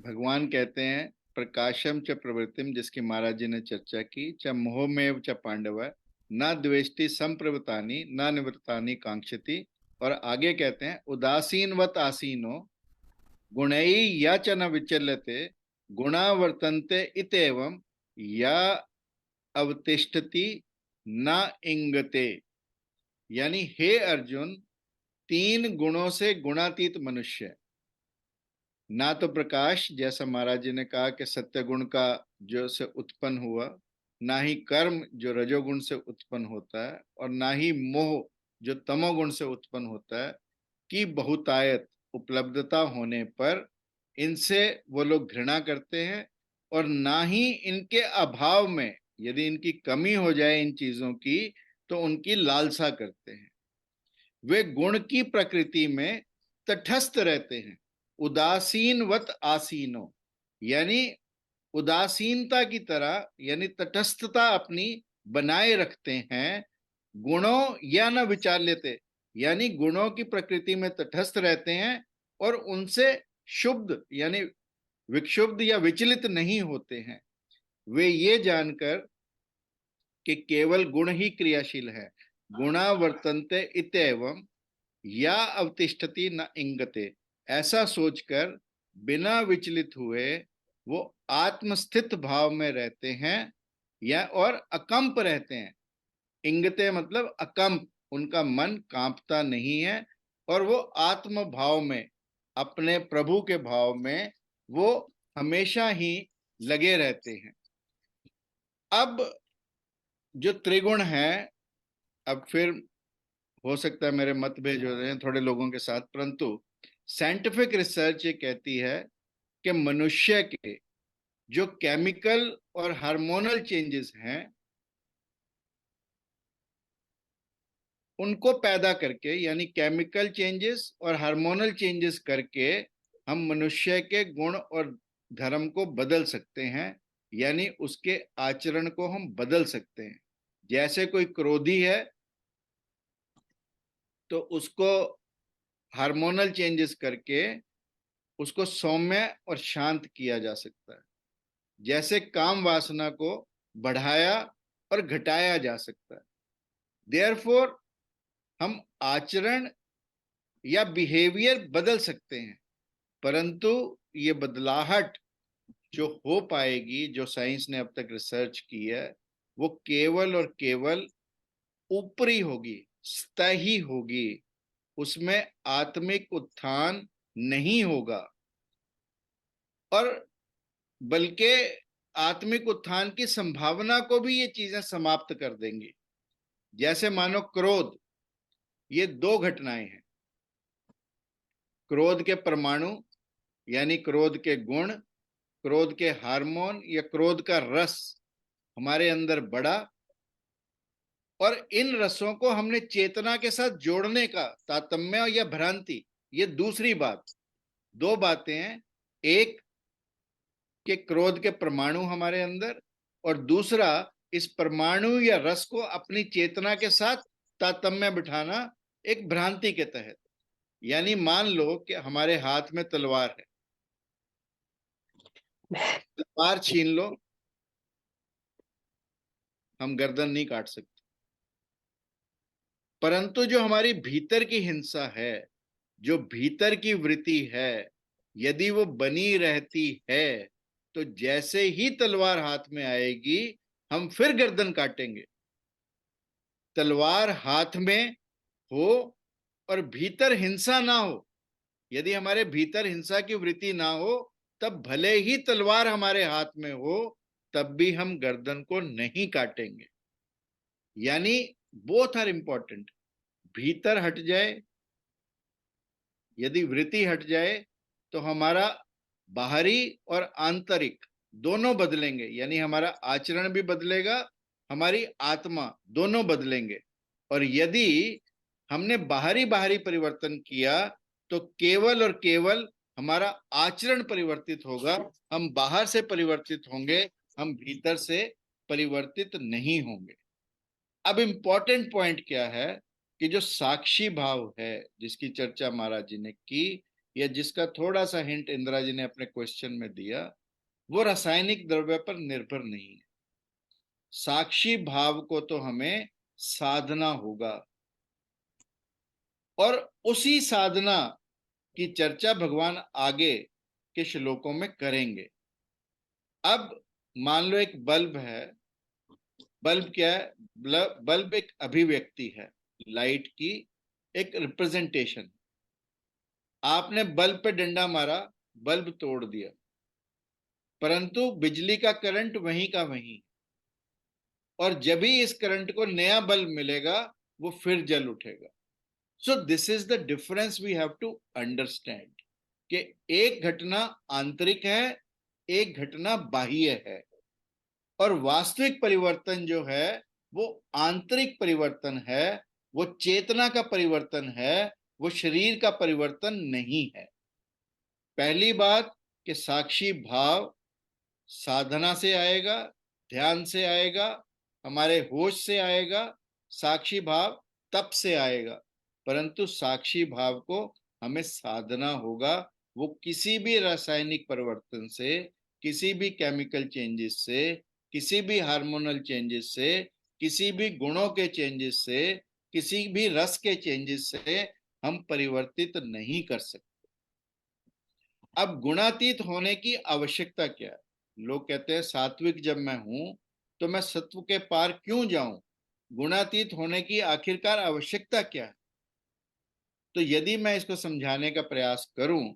भगवान कहते हैं प्रकाशम च प्रवृत्तिम, जिसकी महाराज जी ने चर्चा की, च मोहमेव च पांडव, न द्वेष्टि संप्रवृत्तानि न निवृत्तानि कांक्षति। और आगे कहते हैं उदासीनवत आसीनो गुणै या च न विचल्यते गुणा वर्तन्ते इत्येवं या अवतिष्ठति न इंगते। यानी हे अर्जुन, तीन गुणों से गुणातीत मनुष्य, ना तो प्रकाश जैसा महाराज जी ने कहा कि सत्य गुण का जो से उत्पन्न हुआ, ना ही कर्म जो रजोगुण से उत्पन्न होता है, और ना ही मोह जो तमोगुण से उत्पन्न होता है, कि बहुतायत उपलब्धता होने पर इनसे वो लोग घृणा करते हैं, और ना ही इनके अभाव में यदि इनकी कमी हो जाए इन चीजों की तो उनकी लालसा करते हैं। वे गुण की प्रकृति में तटस्थ रहते हैं, उदासीनवत आसीनो, यानी उदासीनता की तरह, यानी तटस्थता अपनी बनाए रखते हैं। गुणों या न विचार लेते, यानी गुणों की प्रकृति में तटस्थ रहते हैं और उनसे शुद्ध यानी विक्षुब्ध या विचलित नहीं होते हैं। वे ये जानकर कि केवल गुण ही क्रियाशील है, गुणा वर्तन्ते इत्येवं या अवतिष्ठति न इंगते, ऐसा सोचकर बिना विचलित हुए वो आत्मस्थित भाव में रहते हैं या और अकंप रहते हैं। इंगते मतलब अकंप, उनका मन कांपता नहीं है, और वो आत्म भाव में, अपने प्रभु के भाव में वो हमेशा ही लगे रहते हैं। अब जो त्रिगुण है, अब फिर हो सकता है मेरे मतभेद हो रहे हैं थोड़े लोगों के साथ, परंतु साइंटिफिक रिसर्च ये कहती है कि मनुष्य के जो केमिकल और हार्मोनल चेंजेस हैं उनको पैदा करके, यानी केमिकल चेंजेस और हार्मोनल चेंजेस करके हम मनुष्य के गुण और धर्म को बदल सकते हैं, यानी उसके आचरण को हम बदल सकते हैं। जैसे कोई क्रोधी है तो उसको हार्मोनल चेंजेस करके उसको सौम्य और शांत किया जा सकता है। जैसे काम वासना को बढ़ाया और घटाया जा सकता है। देयरफॉर हम आचरण या बिहेवियर बदल सकते हैं, परंतु ये बदलाहट जो हो पाएगी, जो साइंस ने अब तक रिसर्च की है, वो केवल और केवल ऊपरी होगी, स्थायी होगी। उसमें आत्मिक उत्थान नहीं होगा, और बल्कि आत्मिक उत्थान की संभावना को भी ये चीजें समाप्त कर देंगी। जैसे मानो क्रोध, ये दो घटनाएं हैं। क्रोध के परमाणु यानी क्रोध के गुण, क्रोध के हार्मोन या क्रोध का रस हमारे अंदर बढ़ा, और इन रसों को हमने चेतना के साथ जोड़ने का तारतम्य या भ्रांति, ये दूसरी बात। दो बातें हैं, एक कि क्रोध के परमाणु हमारे अंदर, और दूसरा इस परमाणु या रस को अपनी चेतना के साथ तारतम्य बिठाना एक भ्रांति के तहत। यानी मान लो कि हमारे हाथ में तलवार है, तलवार छीन लो, हम गर्दन नहीं काट सकते, परंतु जो हमारी भीतर की हिंसा है, जो भीतर की वृत्ति है, यदि वो बनी रहती है तो जैसे ही तलवार हाथ में आएगी हम फिर गर्दन काटेंगे। तलवार हाथ में हो और भीतर हिंसा ना हो, यदि हमारे भीतर हिंसा की वृत्ति ना हो, तब भले ही तलवार हमारे हाथ में हो तब भी हम गर्दन को नहीं काटेंगे। यानी बोथ आर इंपॉर्टेंट। भीतर हट जाए, यदि वृत्ति हट जाए तो हमारा बाहरी और आंतरिक दोनों बदलेंगे, यानी हमारा आचरण भी बदलेगा, हमारी आत्मा दोनों बदलेंगे। और यदि हमने बाहरी बाहरी परिवर्तन किया तो केवल और केवल हमारा आचरण परिवर्तित होगा, हम बाहर से परिवर्तित होंगे, हम भीतर से परिवर्तित नहीं होंगे। अब इंपॉर्टेंट पॉइंट क्या है कि जो साक्षी भाव है जिसकी चर्चा महाराज जी ने की, या जिसका थोड़ा सा हिंट इंदिरा जी ने अपने क्वेश्चन में दिया, वो रासायनिक द्रव्य पर निर्भर नहीं है। साक्षी भाव को तो हमें साधना होगा, और उसी साधना की चर्चा भगवान आगे के श्लोकों में करेंगे। अब मान लो एक बल्ब है। बल्ब क्या है? बल्ब एक अभिव्यक्ति है, लाइट की एक रिप्रेजेंटेशन। आपने बल्ब पे डंडा मारा, बल्ब तोड़ दिया, परंतु बिजली का करंट वहीं का वहीं, और जब भी इस करंट को नया बल्ब मिलेगा वो फिर जल उठेगा। So this is the difference we have to understand, कि एक घटना आंतरिक है, एक घटना बाह्य है, और वास्तविक परिवर्तन जो है वो आंतरिक परिवर्तन है, वो चेतना का परिवर्तन है, वो शरीर का परिवर्तन नहीं है। पहली बात कि साक्षी भाव साधना से आएगा, ध्यान से आएगा, हमारे होश से आएगा। साक्षी भाव तप से आएगा, परंतु साक्षी भाव को हमें साधना होगा। वो किसी भी रासायनिक परिवर्तन से, किसी भी केमिकल चेंजेस से, किसी भी हार्मोनल चेंजेस से, किसी भी गुणों के चेंजेस से, किसी भी रस के चेंजेस से हम परिवर्तित नहीं कर सकते। अब गुणातीत होने की आवश्यकता क्या है? लोग कहते हैं सात्विक जब मैं हूं तो मैं सत्व के पार क्यों जाऊं? गुणातीत होने की आखिरकार आवश्यकता क्या है? तो यदि मैं इसको समझाने का प्रयास करूं,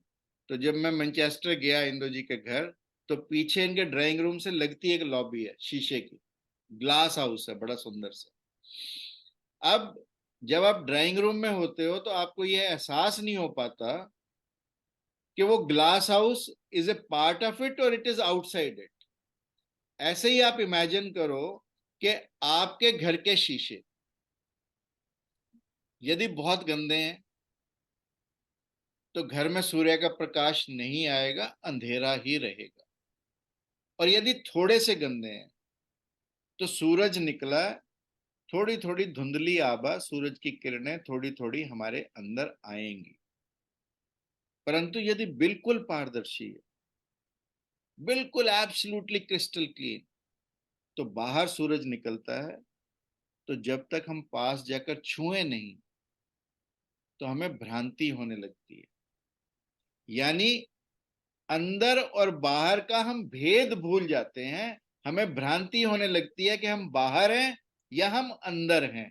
तो जब मैं मैनचेस्टर गया इंदु जी के घर, तो पीछे इनके ड्राइंग रूम से लगती एक लॉबी है, शीशे की, ग्लास हाउस है, बड़ा सुंदर सा। अब जब आप ड्राइंग रूम में होते हो तो आपको यह एहसास नहीं हो पाता कि वो glass house is a part of it और इट इज आउटसाइड इट। ऐसे ही आप इमेजिन करो कि आपके घर के शीशे यदि बहुत गंदे हैं तो घर में सूर्य का प्रकाश नहीं आएगा, अंधेरा ही रहेगा। और यदि थोड़े से गंदे हैं तो सूरज निकला, थोड़ी थोड़ी धुंधली आभा, सूरज की किरणें थोड़ी थोड़ी हमारे अंदर आएंगी। परंतु यदि बिल्कुल पारदर्शी है, बिल्कुल एब्सोल्युटली क्रिस्टल क्लीन, तो बाहर सूरज निकलता है, तो जब तक हम पास जाकर छुए नहीं तो हमें भ्रांति होने लगती है। यानी अंदर और बाहर का हम भेद भूल जाते हैं। हमें भ्रांति होने लगती है कि हम बाहर हैं या हम अंदर हैं।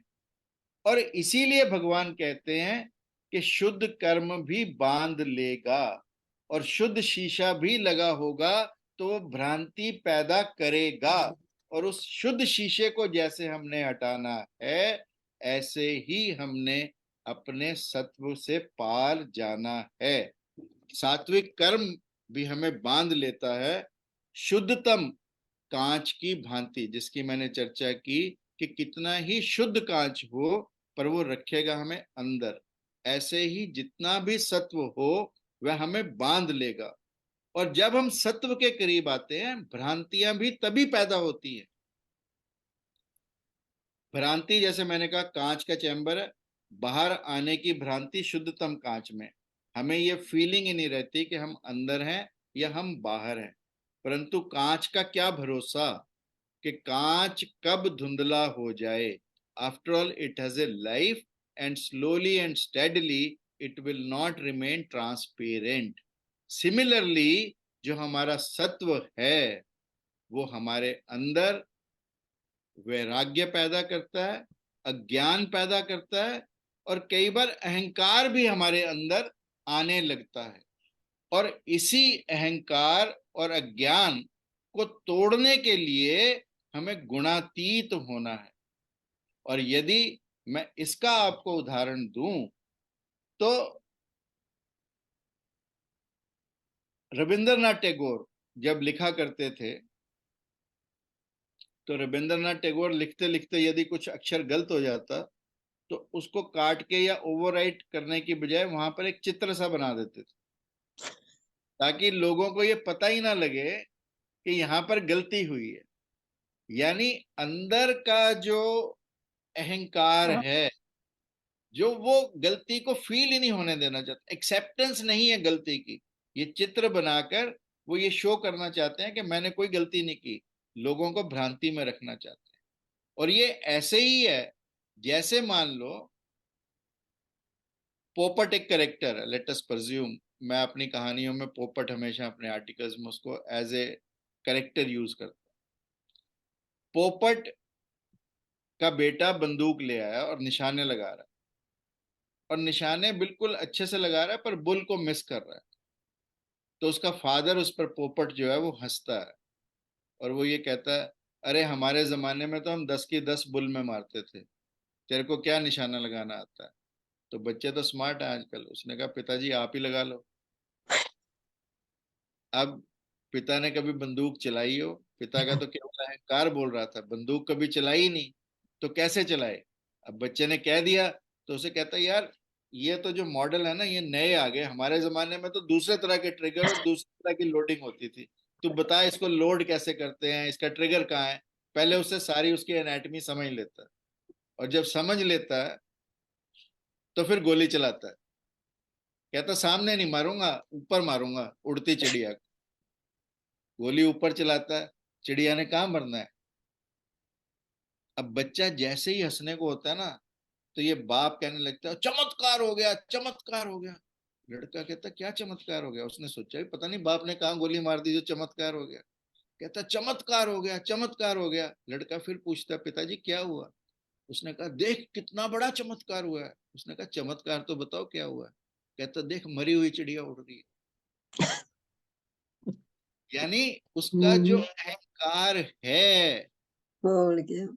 और इसीलिए भगवान कहते हैं कि शुद्ध कर्म भी बांध लेगा, और शुद्ध शीशा भी लगा होगा तो वो भ्रांति पैदा करेगा। और उस शुद्ध शीशे को जैसे हमने हटाना है, ऐसे ही हमने अपने सत्व से पार जाना है। सात्विक कर्म भी हमें बांध लेता है शुद्धतम कांच की भांति, जिसकी मैंने चर्चा की कि कितना ही शुद्ध कांच हो पर वो रखेगा हमें अंदर। ऐसे ही जितना भी सत्व हो वह हमें बांध लेगा। और जब हम सत्व के करीब आते हैं, भ्रांतियां भी तभी पैदा होती हैं। भ्रांति, जैसे मैंने कहा, कांच का चैम्बर है, बाहर आने की भ्रांति शुद्धतम कांच में, हमें ये फीलिंग ही नहीं रहती कि हम अंदर हैं या हम बाहर हैं। परंतु कांच का क्या भरोसा कि कांच कब धुंधला हो जाए। After all it has a life, and slowly and steadily it will not remain transparent. Similarly जो हमारा सत्व है वो हमारे अंदर वैराग्य पैदा करता है, अज्ञान पैदा करता है, और कई बार अहंकार भी हमारे अंदर आने लगता है। और इसी अहंकार और अज्ञान को तोड़ने के लिए हमें गुणातीत होना है। और यदि मैं इसका आपको उदाहरण दूं तो रविंद्रनाथ टैगोर जब लिखा करते थे, तो रविंद्रनाथ टैगोर लिखते लिखते यदि कुछ अक्षर गलत हो जाता तो उसको काट के या ओवरराइट करने की बजाय वहां पर एक चित्र सा बना देते थे, ताकि लोगों को ये पता ही ना लगे कि यहां पर गलती हुई है। यानी अंदर का जो अहंकार हाँ। है, जो वो गलती को फील ही नहीं होने देना चाहते, एक्सेप्टेंस नहीं है गलती की। ये चित्र बनाकर वो ये शो करना चाहते हैं कि मैंने कोई गलती नहीं की, लोगों को भ्रांति में रखना चाहते हैं। और ये ऐसे ही है जैसे मान लो पोपट एक करेक्टर है, लेट अस प्रज्यूम, मैं अपनी कहानियों में पोपट हमेशा अपने आर्टिकल्स में उसको एज ए करेक्टर यूज करता हूं। पोपट का बेटा बंदूक ले आया और निशाने लगा रहा है, और निशाने बिल्कुल अच्छे से लगा रहा है पर बुल को मिस कर रहा है। तो उसका फादर उस पर, पोपट जो है वो हंसता है, और वो ये कहता है, अरे हमारे जमाने में तो हम 10 की 10 बुल में मारते थे, तेरे को क्या निशाना लगाना आता है। तो बच्चे तो स्मार्ट है आजकल, उसने कहा पिताजी आप ही लगा लो। अब पिता ने कभी बंदूक चलाई हो, पिता का तो केवल अहंकार बोल रहा था, बंदूक कभी चलाई ही नहीं, तो कैसे चलाए। अब बच्चे ने कह दिया, तो उसे कहता यार ये तो जो मॉडल है ना ये नए आ गए, हमारे जमाने में तो दूसरे तरह के ट्रिगर और दूसरी तरह की लोडिंग होती थी। तू बता इसको लोड कैसे करते हैं, इसका ट्रिगर कहाँ है। पहले उससे सारी उसकी एनाटमी समझ लेता है, और जब समझ लेता है तो फिर गोली चलाता है। कहता सामने नहीं मारूंगा, ऊपर मारूंगा उड़ती चिड़िया को। गोली ऊपर चलाता है, चिड़िया ने कहाँ मरना है। अब बच्चा जैसे ही हंसने को होता है ना, तो ये बाप कहने लगता है चमत्कार हो गया, चमत्कार हो गया। लड़का कहता क्या चमत्कार हो गया, उसने सोचा भी पता नहीं बाप ने कहाँ गोली मार दी जो चमत्कार हो गया। कहता चमत्कार हो गया, चमत्कार हो गया। लड़का फिर पूछता पिताजी क्या हुआ। उसने कहा देख कितना बड़ा चमत्कार हुआ है। उसने कहा चमत्कार तो बताओ क्या हुआ है। कहता देख मरी हुई चिड़िया उड़ रही है। यानी उसका जो अहंकार है, बोल गया।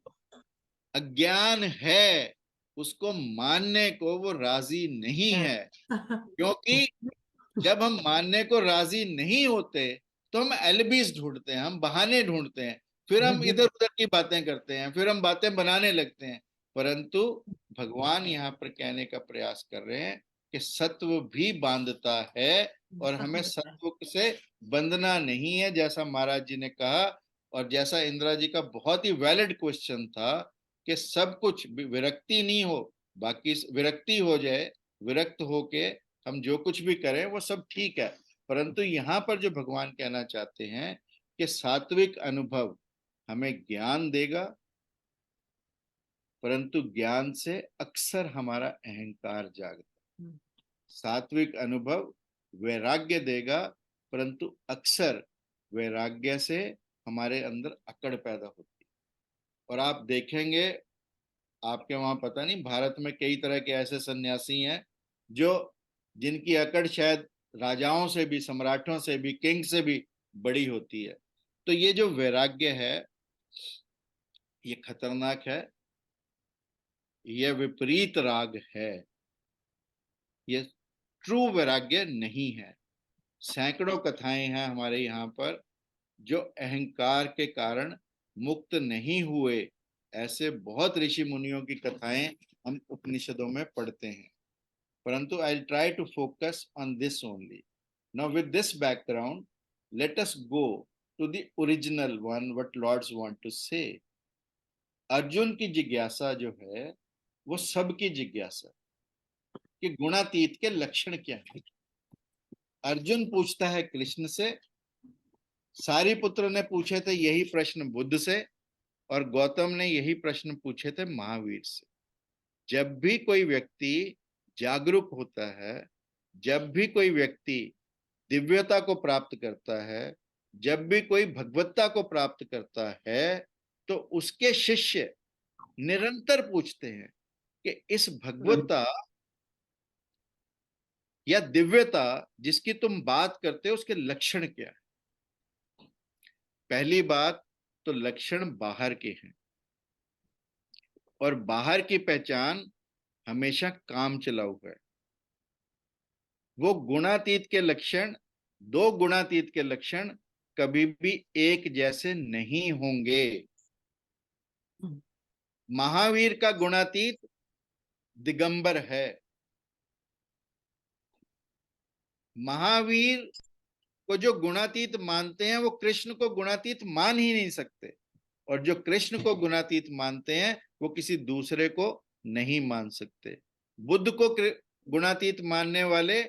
अज्ञान है, उसको मानने को वो राजी नहीं है। क्योंकि जब हम मानने को राजी नहीं होते तो हम एलिबीज ढूंढते हैं, हम बहाने ढूंढते हैं, फिर हम इधर उधर की बातें करते हैं, फिर हम बातें बनाने लगते हैं। परंतु भगवान यहाँ पर कहने का प्रयास कर रहे हैं कि सत्व भी बांधता है, और हमें सत्व से बंधना नहीं है, जैसा महाराज जी ने कहा। और जैसा इंदिरा जी का बहुत ही वैलिड क्वेश्चन था कि सब कुछ विरक्ति नहीं हो, बाकी विरक्ति हो जाए, विरक्त होके हम जो कुछ भी करें वो सब ठीक है। परंतु यहाँ पर जो भगवान कहना चाहते हैं कि सात्विक अनुभव हमें ज्ञान देगा, परंतु ज्ञान से अक्सर हमारा अहंकार जागता है। सात्विक अनुभव वैराग्य देगा, परंतु अक्सर वैराग्य से हमारे अंदर अकड़ पैदा होती है। और आप देखेंगे, आपके वहां पता नहीं भारत में कई तरह के ऐसे सन्यासी हैं जो, जिनकी अकड़ शायद राजाओं से भी, सम्राटों से भी, किंग से भी बड़ी होती है। तो ये जो वैराग्य है ये खतरनाक है, यह विपरीत राग है, ये ट्रू वैराग्य नहीं है। सैकड़ों कथाएं हैं हमारे यहाँ पर जो अहंकार के कारण मुक्त नहीं हुए, ऐसे बहुत ऋषि मुनियों की कथाएं हम उपनिषदों में पढ़ते हैं। परंतु I try to focus on this only. Now with this background let us go to the original one what lords want to say. Arjun की जिज्ञासा जो है वो सबकी जिज्ञासा कि गुणातीत के लक्षण क्या है। अर्जुन पूछता है कृष्ण से, सारिपुत्र ने पूछे थे यही प्रश्न बुद्ध से, और गौतम ने यही प्रश्न पूछे थे महावीर से। जब भी कोई व्यक्ति जागरूक होता है, जब भी कोई व्यक्ति दिव्यता को प्राप्त करता है, जब भी कोई भगवत्ता को प्राप्त करता है, तो उसके शिष्य निरंतर पूछते हैं कि इस भगवत्ता या दिव्यता जिसकी तुम बात करते हो उसके लक्षण क्या है। पहली बात तो लक्षण बाहर के हैं, और बाहर की पहचान हमेशा काम चलाऊ है। वो गुणातीत के लक्षण, दो गुणातीत के लक्षण कभी भी एक जैसे नहीं होंगे। महावीर का गुणातीत दिगंबर है। महावीर को जो गुणातीत मानते हैं वो कृष्ण को गुणातीत मान ही नहीं सकते, और जो कृष्ण को गुणातीत मानते हैं वो किसी दूसरे को नहीं मान सकते। बुद्ध को गुणातीत मानने वाले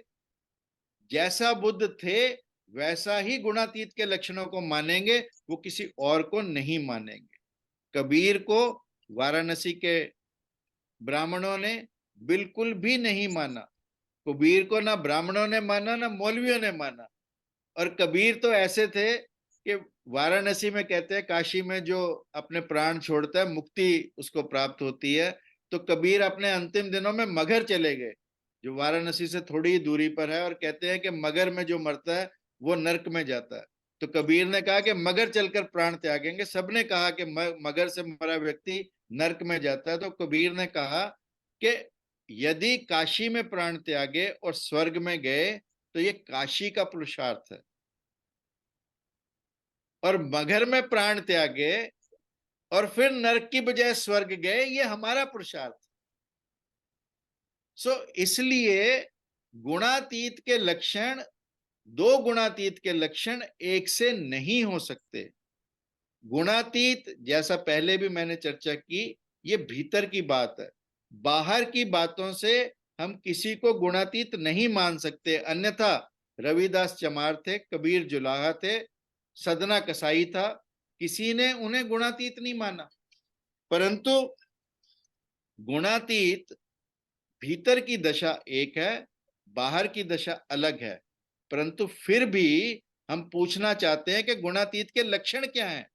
जैसा बुद्ध थे वैसा ही गुणातीत के लक्षणों को मानेंगे, वो किसी और को नहीं मानेंगे। कबीर को वाराणसी के ब्राह्मणों ने बिल्कुल भी नहीं माना। कबीर को ना ब्राह्मणों ने माना ना मौलवियों ने माना। और कबीर तो ऐसे थे कि वाराणसी में कहते हैं काशी में जो अपने प्राण छोड़ता है मुक्ति उसको प्राप्त होती है। तो कबीर अपने अंतिम दिनों में मगहर चले गए, जो वाराणसी से थोड़ी ही दूरी पर है, और कहते हैं कि मगर में जो मरता है वो नरक में जाता है। तो कबीर ने कहा कि मगर चलकर प्राण त्यागेंगे। सबने कहा कि मगर से मरा व्यक्ति नरक में जाता है। तो कबीर ने कहा कि यदि काशी में प्राण त्यागे और स्वर्ग में गए तो ये काशी का पुरुषार्थ है, और मगर में प्राण त्यागे और फिर नरक की बजाय स्वर्ग गए, ये हमारा पुरुषार्थ। इसलिए गुणातीत के लक्षण, दो गुणातीत के लक्षण एक से नहीं हो सकते। गुणातीत, जैसा पहले भी मैंने चर्चा की, ये भीतर की बात है। बाहर की बातों से हम किसी को गुणातीत नहीं मान सकते। अन्यथा रविदास चमार थे, कबीर जुलाहा थे, सदना कसाई था, किसी ने उन्हें गुणातीत नहीं माना। परंतु गुणातीत भीतर की दशा एक है, बाहर की दशा अलग है। परंतु फिर भी हम पूछना चाहते हैं कि गुणातीत के लक्षण क्या हैं।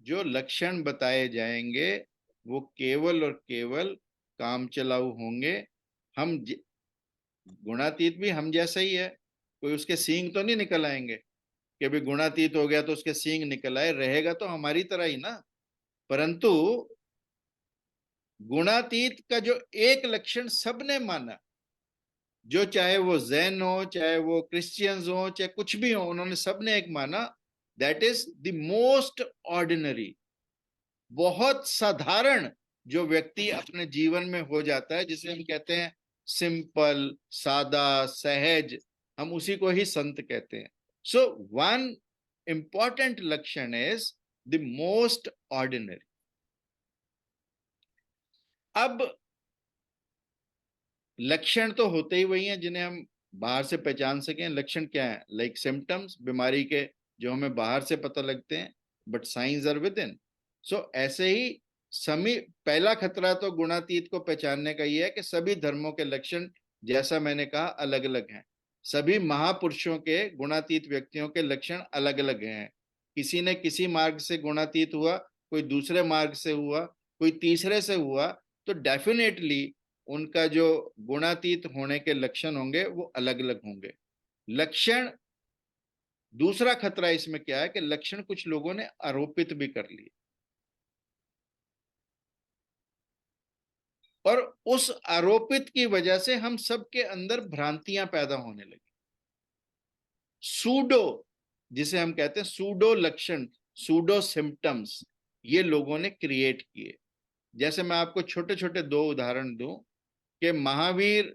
जो लक्षण बताए जाएंगे वो केवल और केवल काम चलाऊ होंगे। हम गुणातीत भी हम जैसा ही है, कोई उसके सींग तो नहीं निकल आएंगे कि अभी गुणातीत हो गया तो उसके सींग निकल आए, रहेगा तो हमारी तरह ही ना। परंतु गुणातीत का जो एक लक्षण सबने माना, जो चाहे वो जैन हो, चाहे वो क्रिश्चियंस हो, चाहे कुछ भी हो, उन्होंने सबने एक माना, that is the most ordinary. बहुत साधारण जो व्यक्ति अपने जीवन में हो जाता है, जिसे हम कहते हैं सिंपल, सादा, सहज, हम उसी को ही संत कहते हैं। सो वन इंपॉर्टेंट लक्षण इज द मोस्ट ऑर्डिनरी। अब लक्षण तो होते ही वही हैं जिन्हें हम बाहर से पहचान सकें। लक्षण क्या है? लाइक सिम्टम्स, बीमारी के जो हमें बाहर से पता लगते हैं, but science are within. So ऐसे ही समी पहला खतरा तो गुणातीत को पहचानने का ये है कि सभी धर्मों के लक्षण, जैसा मैंने कहा, अलग अलग हैं। सभी महापुरुषों के, गुणातीत व्यक्तियों के लक्षण अलग अलग हैं। किसी ने किसी मार्ग से गुणातीत हुआ, कोई दूसरे मार्ग से हुआ, कोई तीसरे से हुआ, तो डेफिनेटली उनका जो गुणातीत होने के लक्षण होंगे वो अलग अलग होंगे। लक्षण, दूसरा खतरा इसमें क्या है कि लक्षण कुछ लोगों ने आरोपित भी कर लिए, और उस आरोपित की वजह से हम सबके अंदर भ्रांतियां पैदा होने लगी। सूडो, जिसे हम कहते हैं सूडो लक्षण, सूडो सिम्टम्स, ये लोगों ने क्रिएट किए। जैसे मैं आपको छोटे छोटे दो उदाहरण दूं कि महावीर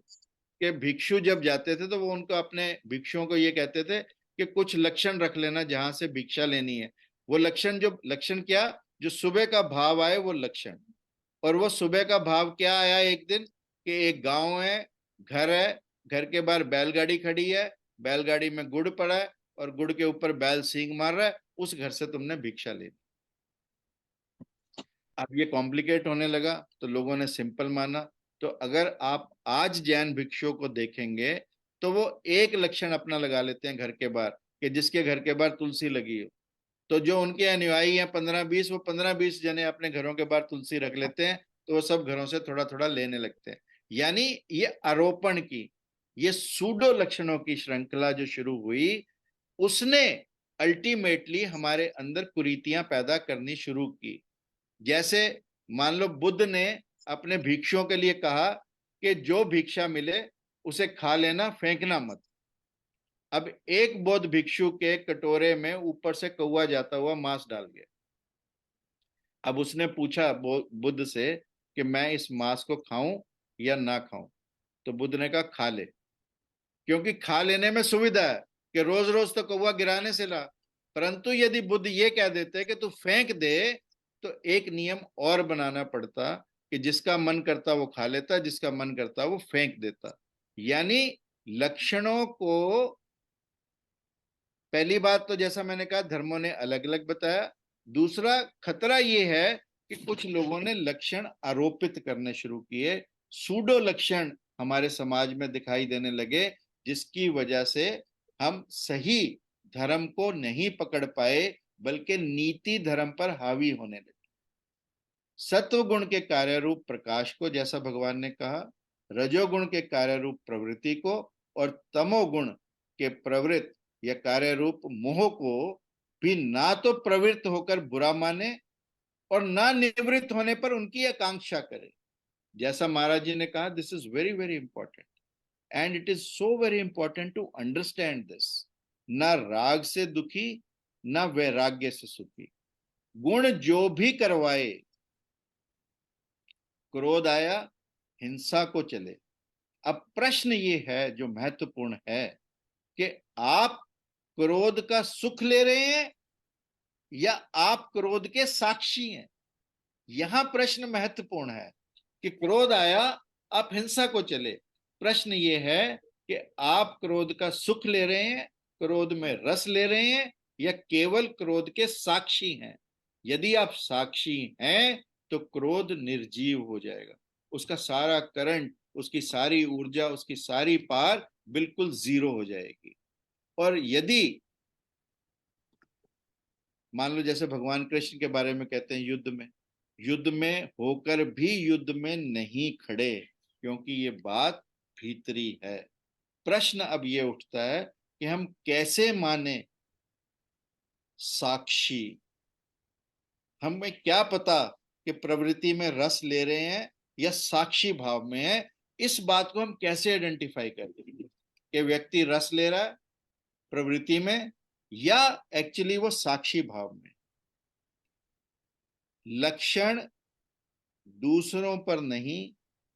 के भिक्षु जब जाते थे तो वो उनको, अपने भिक्षुओं को ये कहते थे कि कुछ लक्षण रख लेना जहां से भिक्षा लेनी है। वो लक्षण, जो लक्षण क्या, जो सुबह का भाव आए वो लक्षण। और वो सुबह का भाव क्या आया एक दिन, कि एक गांव है, घर है, घर के बाहर बैलगाड़ी खड़ी है, बैलगाड़ी में गुड़ पड़ा है और गुड़ के ऊपर बैल सींग मार रहा है, उस घर से तुमने भिक्षा लेनी। अब ये कॉम्प्लिकेट होने लगा तो लोगों ने सिंपल माना। तो अगर आप आज जैन भिक्षुओं को देखेंगे तो वो एक लक्षण अपना लगा लेते हैं घर के बाहर, कि जिसके घर के बाहर तुलसी लगी हो, तो जो उनके अनुयायी हैं 15-20, वो 15-20 जने अपने घरों के बाहर तुलसी रख लेते हैं, तो वो सब घरों से थोड़ा थोड़ा लेने लगते हैं। यानी ये आरोपण की, ये सूडो लक्षणों की श्रृंखला जो शुरू हुई, उसने अल्टीमेटली हमारे अंदर कुरीतियां पैदा करनी शुरू की। जैसे मान लो बुद्ध ने अपने भिक्षुओं के लिए कहा कि जो भिक्षा मिले उसे खा लेना, फेंकना मत। अब एक बौद्ध भिक्षु के कटोरे में ऊपर से कौवा जाता हुआ मांस डाल गया। अब उसने पूछा बुद्ध से कि मैं इस मांस को खाऊं या ना खाऊं। तो बुद्ध ने कहा खा ले, क्योंकि खा लेने में सुविधा है कि रोज रोज तो कौवा गिराने से ला। परंतु यदि बुद्ध ये कह देते कि तू फेंक दे, तो एक नियम और बनाना पड़ता कि जिसका मन करता वो खा लेता, जिसका मन करता वो फेंक देता। यानी लक्षणों को, पहली बात तो जैसा मैंने कहा धर्मों ने अलग अलग बताया। दूसरा खतरा ये है कि कुछ लोगों ने लक्षण आरोपित करने शुरू किए, सूडो लक्षण हमारे समाज में दिखाई देने लगे, जिसकी वजह से हम सही धर्म को नहीं पकड़ पाए, बल्कि नीति धर्म पर हावी होने लगे। सत्व गुण के कार्य रूप प्रकाश को, जैसा भगवान ने कहा, रजोगुण के कार्य रूप प्रवृत्ति को, और तमोगुण के प्रवृत्त या कार्य रूप मोह को भी ना तो प्रवृत्त होकर बुरा माने और ना निवृत्त होने पर उनकी आकांक्षा करे। जैसा महाराज जी ने कहा, this is very very important and it is so very important to understand this. ना राग से दुखी, ना वैराग्य से सुखी। गुण जो भी करवाए, क्रोध आया हिंसा को चले। अब प्रश्न ये है जो महत्वपूर्ण है कि आप क्रोध का सुख ले रहे हैं या आप क्रोध के साक्षी हैं। यहां प्रश्न महत्वपूर्ण है कि क्रोध आया, आप हिंसा को चले। प्रश्न ये है कि आप क्रोध का सुख ले रहे हैं, क्रोध में रस ले रहे हैं, या केवल क्रोध के साक्षी हैं। यदि आप साक्षी हैं तो क्रोध निर्जीव हो जाएगा, उसका सारा करंट, उसकी सारी ऊर्जा, उसकी सारी पावर बिल्कुल जीरो हो जाएगी। और यदि मान लो जैसे भगवान कृष्ण के बारे में कहते हैं, युद्ध में होकर भी युद्ध में नहीं खड़े, क्योंकि ये बात भीतरी है। प्रश्न अब ये उठता है कि हम कैसे माने साक्षी। हमें क्या पता कि प्रवृत्ति में रस ले रहे हैं या साक्षी भाव में है। इस बात को हम कैसे आइडेंटिफाई करेंगे कि व्यक्ति रस ले रहा है प्रवृत्ति में या एक्चुअली वो साक्षी भाव में। लक्षण दूसरों पर नहीं,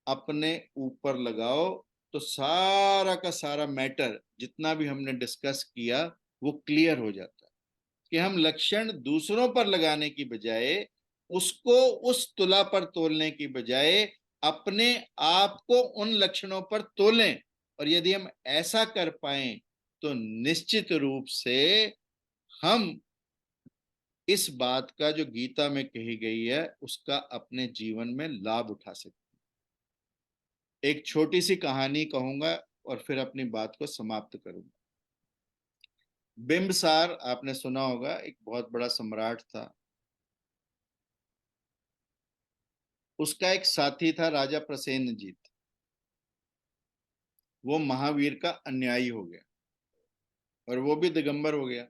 अपने ऊपर लगाओ, तो सारा का सारा मैटर जितना भी हमने डिस्कस किया वो क्लियर हो जाता है कि हम लक्षण दूसरों पर लगाने की बजाय, उसको उस तुला पर तोलने की बजाय अपने आप को उन लक्षणों पर तोलें। और यदि हम ऐसा कर पाए तो निश्चित रूप से हम इस बात का जो गीता में कही गई है उसका अपने जीवन में लाभ उठा सकते हैं। एक छोटी सी कहानी कहूंगा और फिर अपनी बात को समाप्त करूंगा। बिंबसार आपने सुना होगा, एक बहुत बड़ा सम्राट था। उसका एक साथी था राजा प्रसेनजीत। वो महावीर का अनुयायी हो गया और वो भी दिगंबर हो गया।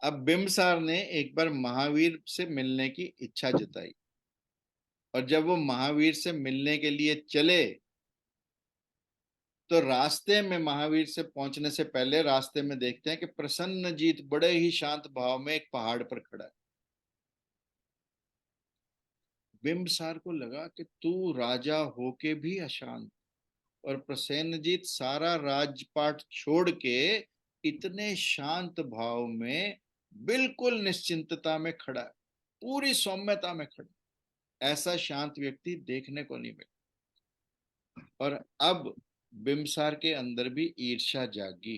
अब बिंबसार ने एक बार महावीर से मिलने की इच्छा जताई, और जब वो महावीर से मिलने के लिए चले तो रास्ते में, महावीर से पहुंचने से पहले रास्ते में देखते हैं कि प्रसन्नजीत बड़े ही शांत भाव में एक पहाड़ पर खड़ा है। बिंबसार को लगा कि तू राजा होके भी अशांत, और प्रसेनजीत सारा राजपाट छोड़ के इतने शांत भाव में, बिल्कुल निश्चिंतता में खड़ा है, पूरी सौम्यता में खड़ा। ऐसा शांत व्यक्ति देखने को नहीं मिला। और अब बिंबसार के अंदर भी ईर्ष्या जागी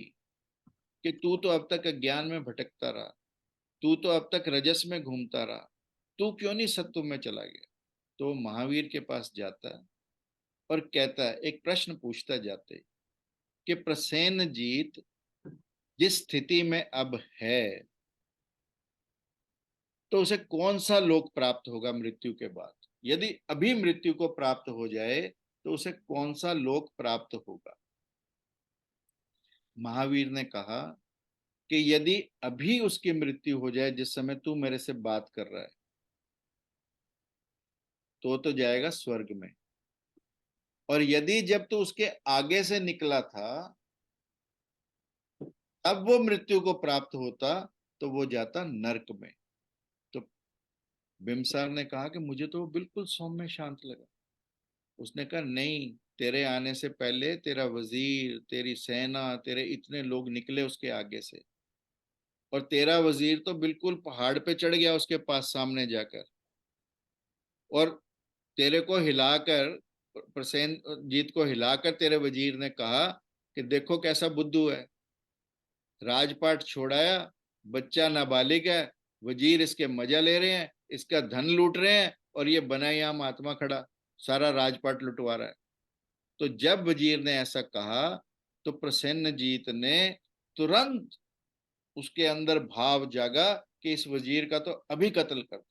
कि तू तो अब तक अज्ञान में भटकता रहा, तू तो अब तक रजस में घूमता रहा, तू क्यों नहीं सत्व में चला गया। तो महावीर के पास जाता है और कहता है, एक प्रश्न पूछता जाते कि प्रसेनजीत जिस स्थिति में अब है, तो उसे कौन सा लोक प्राप्त होगा मृत्यु के बाद। यदि अभी मृत्यु को प्राप्त हो जाए तो उसे कौन सा लोक प्राप्त होगा। महावीर ने कहा कि यदि अभी उसकी मृत्यु हो जाए जिस समय तू मेरे से बात कर रहा है, तो जाएगा स्वर्ग में। और यदि जब तू उसके आगे से निकला था तब वो मृत्यु को प्राप्त होता, तो वो जाता नरक में। तो बिंबसार ने कहा कि मुझे तो बिल्कुल सौम्य शांत लगा। उसने कहा नहीं, तेरे आने से पहले तेरा वजीर, तेरी सेना, तेरे इतने लोग निकले उसके आगे से, और तेरा वजीर तो बिल्कुल पहाड़ पे चढ़ गया उसके पास सामने जाकर, और तेरे को हिलाकर, प्रसेनजीत को हिलाकर तेरे वजीर ने कहा कि देखो कैसा बुद्धू है, राजपाट छोड़ाया, बच्चा नाबालिग है, वजीर इसके मजा ले रहे हैं, इसका धन लूट रहे हैं, और ये बना यहाँ महात्मा खड़ा सारा राजपाट लुटवा रहा है। तो जब वजीर ने ऐसा कहा तो प्रसेनजीत ने तुरंत उसके अंदर भाव जागा कि इस वजीर का तो अभी कत्ल कर दो।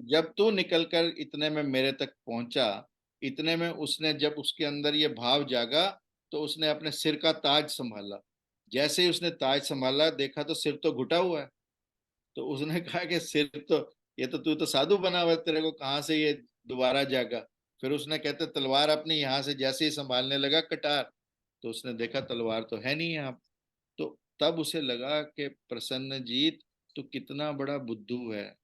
जब तू निकलकर इतने में मेरे तक पहुंचा, इतने में उसने, जब उसके अंदर ये भाव जागा तो उसने अपने सिर का ताज संभाला। जैसे ही उसने ताज संभाला, देखा तो सिर तो घुटा हुआ है। तो उसने कहा कि सिर तो, ये तो तू तो साधु बना हुआ है, तेरे को कहाँ से ये दोबारा जागा। फिर उसने कहते तलवार अपनी यहाँ से जैसे ही संभालने लगा कटार, तो उसने देखा तलवार तो है नहीं यहाँ। तो तब उसे लगा कि प्रसन्नजीत तू कितना बड़ा बुद्धू है,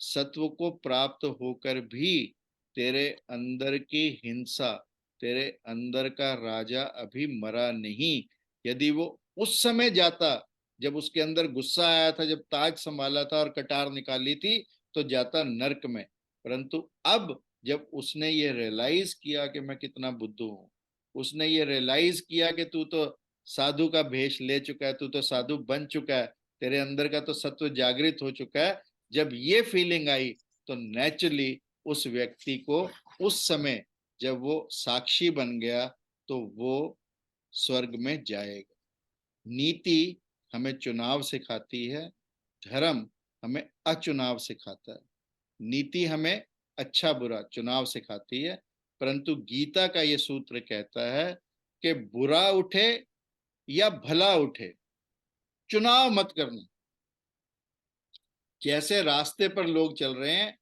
सत्व को प्राप्त होकर भी तेरे अंदर की हिंसा, तेरे अंदर का राजा अभी मरा नहीं। यदि वो उस समय जाता जब उसके अंदर गुस्सा आया था, जब ताज संभाला था और कटार निकाली थी, तो जाता नरक में। परंतु अब जब उसने ये रियलाइज किया कि मैं कितना बुद्धू हूं, उसने ये रियलाइज किया कि तू तो साधु का भेष ले चुका है, तू तो साधु बन चुका है, तेरे अंदर का तो सत्व जागृत हो चुका है। जब ये फीलिंग आई तो नेचुरली उस व्यक्ति को उस समय जब वो साक्षी बन गया तो वो स्वर्ग में जाएगा। नीति हमें चुनाव सिखाती है, धर्म हमें अचुनाव सिखाता है। नीति हमें अच्छा बुरा चुनाव सिखाती है, परंतु गीता का ये सूत्र कहता है कि बुरा उठे या भला उठे, चुनाव मत करना। जैसे रास्ते पर लोग चल रहे हैं,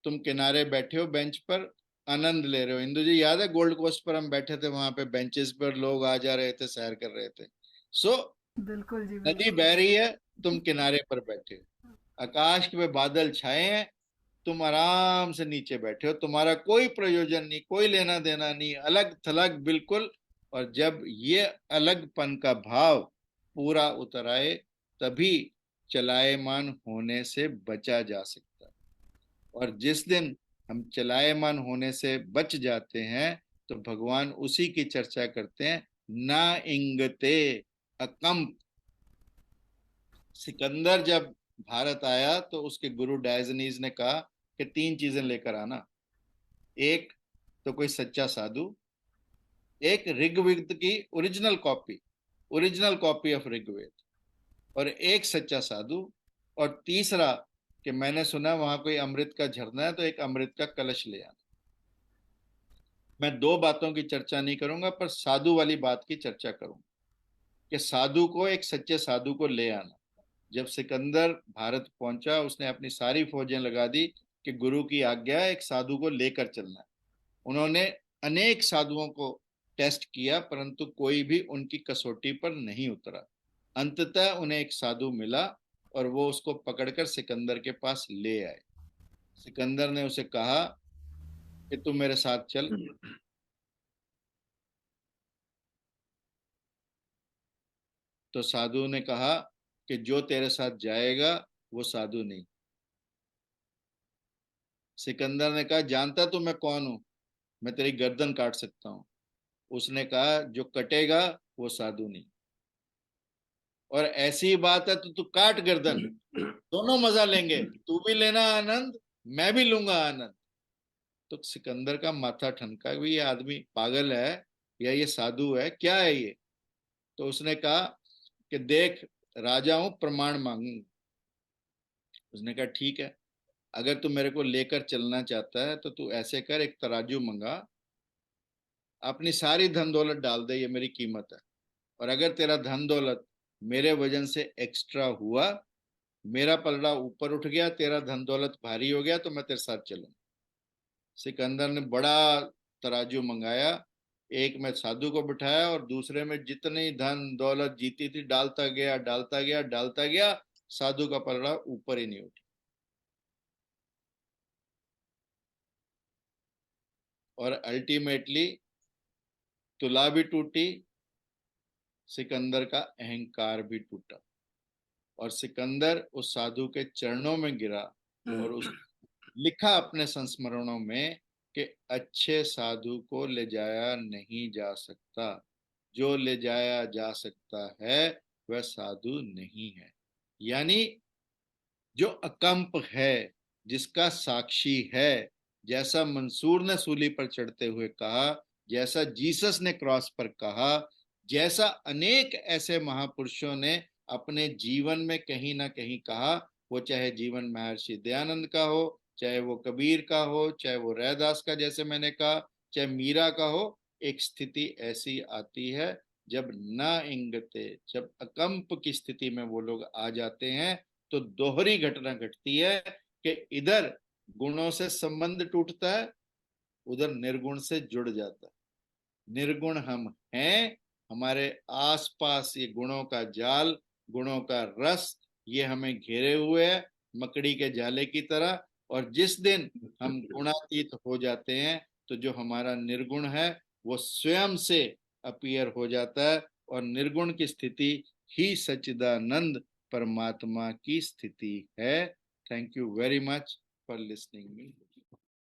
तुम किनारे बैठे हो बेंच पर, आनंद ले रहे हो। इंदु जी याद है गोल्ड कोस्ट पर हम बैठे थे, वहां पे बेंचेस पर लोग आ जा रहे थे, सैर कर रहे थे। सो बिल्कुल जी नदी बिल्कुल। बह रही है, तुम किनारे पर बैठे हो, आकाश में बादल छाए हैं, तुम आराम से नीचे बैठे हो, तुम्हारा कोई प्रयोजन नहीं, कोई लेना देना नहीं, अलग थलग बिल्कुल। और जब ये अलगपन का भाव पूरा उतर आए, तभी चलायमान होने से बचा जा सकता है। और जिस दिन हम चलायमान होने से बच जाते हैं, तो भगवान उसी की चर्चा करते हैं, ना इंगते अकंप। सिकंदर जब भारत आया तो उसके गुरु डायजनीज ने कहा कि तीन चीजें लेकर आना। एक तो कोई सच्चा साधु, एक ऋग्वेद की ओरिजिनल कॉपी ऑफ ऋग्वेद, और एक सच्चा साधु, और तीसरा कि मैंने सुना वहां कोई अमृत का झरना है, तो एक अमृत का कलश ले आना। मैं दो बातों की चर्चा नहीं करूंगा, पर साधु वाली बात की चर्चा करूंगा कि साधु को, एक सच्चे साधु को ले आना। जब सिकंदर भारत पहुंचा, उसने अपनी सारी फौजें लगा दी कि गुरु की आज्ञा है, एक साधु को लेकर चलना है। उन्होंने अनेक साधुओं को टेस्ट किया, परंतु कोई भी उनकी कसौटी पर नहीं उतरा। अंततः उन्हें एक साधु मिला और वो उसको पकड़कर सिकंदर के पास ले आए। सिकंदर ने उसे कहा कि तू मेरे साथ चल। तो साधु ने कहा कि जो तेरे साथ जाएगा वो साधु नहीं। सिकंदर ने कहा जानता तू मैं कौन हूं, मैं तेरी गर्दन काट सकता हूं। उसने कहा जो कटेगा वो साधु नहीं। और ऐसी ही बात है तो तू काट गर्दन, दोनों मजा लेंगे, तू भी लेना आनंद, मैं भी लूंगा आनंद। तो सिकंदर का माथा ठनका भी, ये आदमी पागल है या ये साधु है, क्या है ये। तो उसने कहा कि देख, राजा हूं, प्रमाण मांगू। उसने कहा ठीक है, अगर तू मेरे को लेकर चलना चाहता है तो तू ऐसे कर, एक तराजू मंगा, अपनी सारी धन दौलत डाल दे, ये मेरी कीमत है। और अगर तेरा धन दौलत मेरे वजन से एक्स्ट्रा हुआ, मेरा पलड़ा ऊपर उठ गया, तेरा धन दौलत भारी हो गया, तो मैं तेरे साथ चलूंगा। सिकंदर ने बड़ा तराजू मंगाया, एक में साधु को बिठाया और दूसरे में जितनी धन दौलत जीती थी डालता गया, डालता गया, डालता गया, साधु का पलड़ा ऊपर ही नहीं उठा। और अल्टीमेटली तुला भी टूटी, सिकंदर का अहंकार भी टूटा, और सिकंदर उस साधु के चरणों में गिरा और उस लिखा अपने संस्मरणों में कि अच्छे साधु को ले जाया नहीं जा सकता, जो ले जाया जा सकता है वह साधु नहीं है। यानी जो अकंप है, जिसका साक्षी है, जैसा मंसूर ने सूली पर चढ़ते हुए कहा, जैसा जीसस ने क्रॉस पर कहा, जैसा अनेक ऐसे महापुरुषों ने अपने जीवन में कहीं ना कहीं कहा, वो चाहे जीवन महर्षि दयानंद का हो, चाहे वो कबीर का हो, चाहे वो रैदास का जैसे मैंने कहा, चाहे मीरा का हो, एक स्थिति ऐसी आती है जब ना इंगते, जब अकंप की स्थिति में वो लोग आ जाते हैं, तो दोहरी घटना घटती है कि इधर गुणों से संबंध टूटता है, उधर निर्गुण से जुड़ जाता है। निर्गुण हम हैं, हमारे आसपास ये गुणों का जाल, गुणों का रस, ये हमें घेरे हुए है मकड़ी के जाले की तरह। और जिस दिन हम गुणातीत हो जाते हैं, तो जो हमारा निर्गुण है वो स्वयं से अपीयर हो जाता है, और निर्गुण की स्थिति ही सच्चिदानंद परमात्मा की स्थिति है। Thank you very much for listening me.